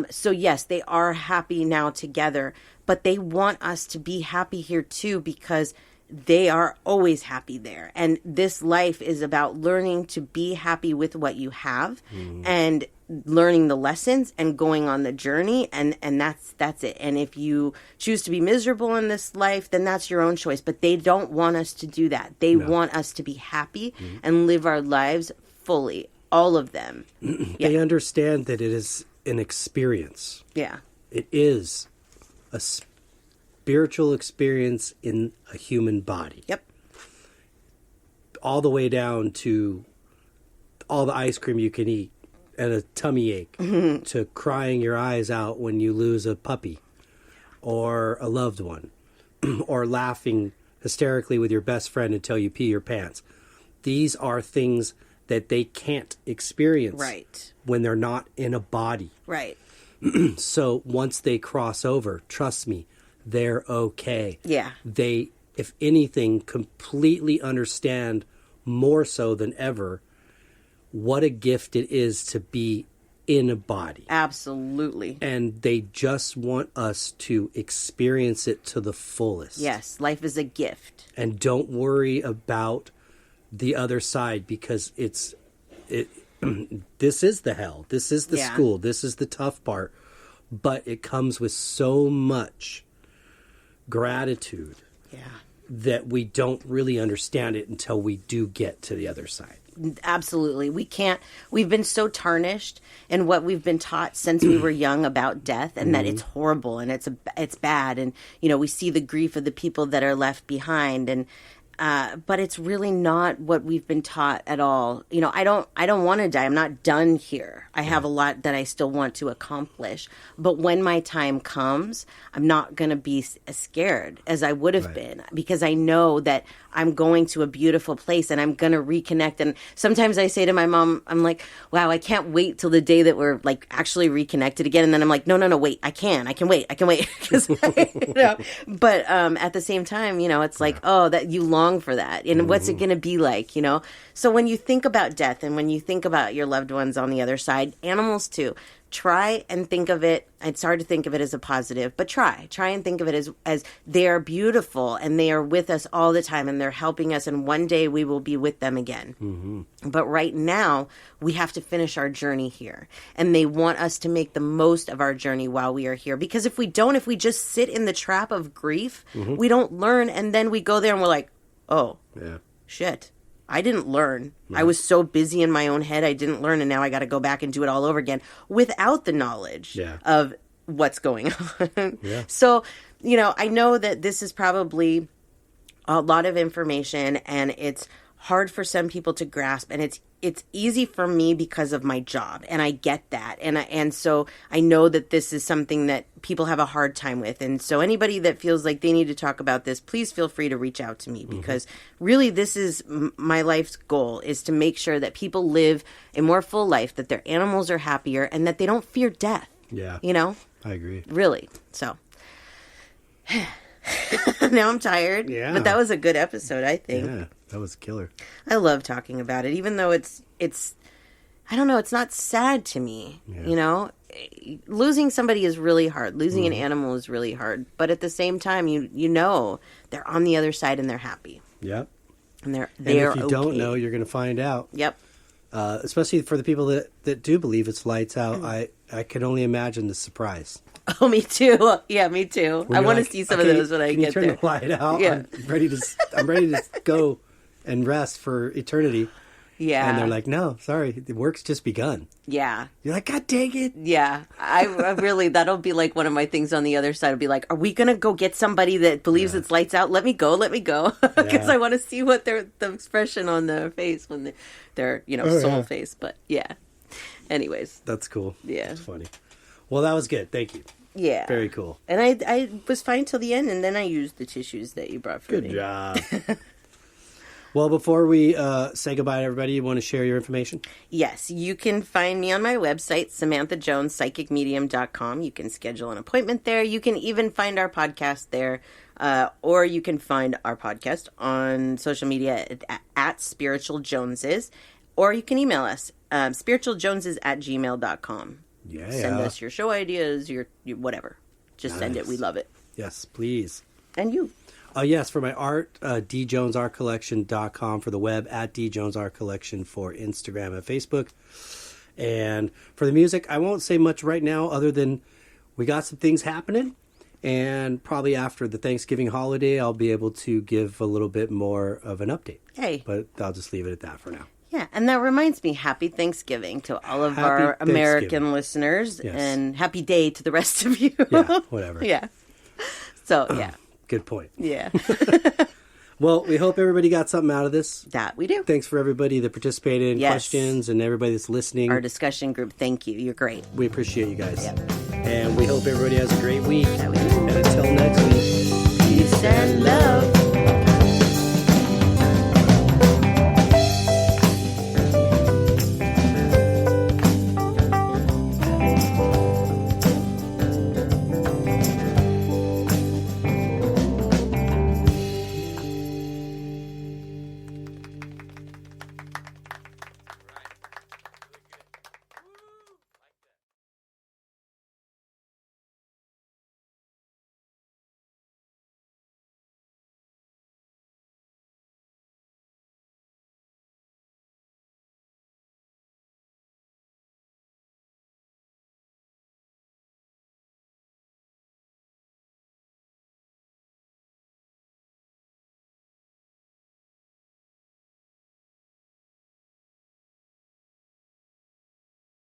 So yes, they are happy now together, but they want us to be happy here too, because they are always happy there. And this life is about learning to be happy with what you have and learning the lessons and going on the journey. And that's it. And if you choose to be miserable in this life, then that's your own choice. But they don't want us to do that. They want us to be happy and live our lives fully. All of them. They understand that it is an experience. Yeah. It is a spiritual experience in a human body. Yep. All the way down to all the ice cream you can eat and a tummy ache to crying your eyes out when you lose a puppy or a loved one or laughing hysterically with your best friend until you pee your pants. These are things that they can't experience when they're not in a body. Right. So once they cross over, trust me, they're okay. Yeah. They, if anything, completely understand more so than ever what a gift it is to be in a body. Absolutely. And they just want us to experience it to the fullest. Yes, life is a gift. And don't worry about the other side, because this is the hell. This is the school. This is the tough part. But it comes with so much gratitude that we don't really understand it until we do get to the other side. Absolutely. We've been so tarnished in what we've been taught since we were young about death, and that it's horrible and it's bad. And, we see the grief of the people that are left behind, and, but it's really not what we've been taught at all. I don't want to die. I'm not done here. I have a lot that I still want to accomplish. But when my time comes, I'm not going to be as scared as I would have been, because I know that I'm going to a beautiful place and I'm going to reconnect. And sometimes I say to my mom, I'm like, wow, I can't wait till the day that we're like actually reconnected again. And then I'm like, no, wait, I can wait. 'Cause, But at the same time, it's like, oh, that you long for that. And what's it going to be like, So when you think about death and when you think about your loved ones on the other side, animals too, try and think of it. It's hard to think of it as a positive, but try and think of it as they are beautiful and they are with us all the time and they're helping us. And one day we will be with them again. Mm-hmm. But right now we have to finish our journey here, and they want us to make the most of our journey while we are here. Because if we just sit in the trap of grief, we don't learn. And then we go there and we're like, oh, shit. I didn't learn. I was so busy in my own head, I didn't learn, and now I got to go back and do it all over again without the knowledge of what's going on. So, I know that this is probably a lot of information, and it's hard for some people to grasp, and it's easy for me because of my job, and I get that, and so I know that this is something that people have a hard time with. And so anybody that feels like they need to talk about this, please feel free to reach out to me, because really this is my life's goal, is to make sure that people live a more full life, that their animals are happier, and that they don't fear death. I agree, really. So now I'm tired, but that was a good episode, I think. That was killer. I love talking about it, even though it's I don't know, it's not sad to me. Losing somebody is really hard. Losing an animal is really hard. But at the same time, they're on the other side and they're happy. Yep. And they're and if you don't know, you're going to find out. Yep. Especially for the people that do believe it's lights out. I can only imagine the surprise. Oh, me too. Yeah, me too. I want to see some of those when I get there. Can you turn the light out? Yeah. I'm ready to go and rest for eternity. Yeah. And they're like, no, sorry, the work's just begun. Yeah. You're like, God dang it. Yeah. I really, that'll be like one of my things on the other side. I'll be like, are we going to go get somebody that believes it's lights out? Let me go. Because I want to see what the expression on their face when their soul face. But yeah. Anyways. That's cool. Yeah. That's funny. Well, that was good. Thank you. Yeah. Very cool. And I was fine till the end, and then I used the tissues that you brought for me. Good job. Well, before we say goodbye to everybody, you want to share your information? Yes, you can find me on my website, SamanthaJonesPsychicMedium.com. You can schedule an appointment there. You can even find our podcast there, or you can find our podcast on social media at Spiritual Joneses, or you can email us, spiritualjoneses@gmail.com. Yeah. Send us your show ideas, your whatever. Just send it. We love it. Yes, please. And you. Yes, for my art, djonesartcollection.com for the web, at djonesartcollection for Instagram and Facebook. And for the music, I won't say much right now other than we got some things happening. And probably after the Thanksgiving holiday, I'll be able to give a little bit more of an update. Hey. But I'll just leave it at that for now. Yeah, and that reminds me, happy Thanksgiving to all of our American listeners, yes. And happy day to the rest of you. Yeah, whatever. Yeah. So, yeah. Good point. Yeah. Well, we hope everybody got something out of this. That we do. Thanks for everybody that participated in questions and everybody that's listening. Our discussion group, thank you. You're great. We appreciate you guys. Yep. And we hope everybody has a great week. That we do. And until next week, Peace and love.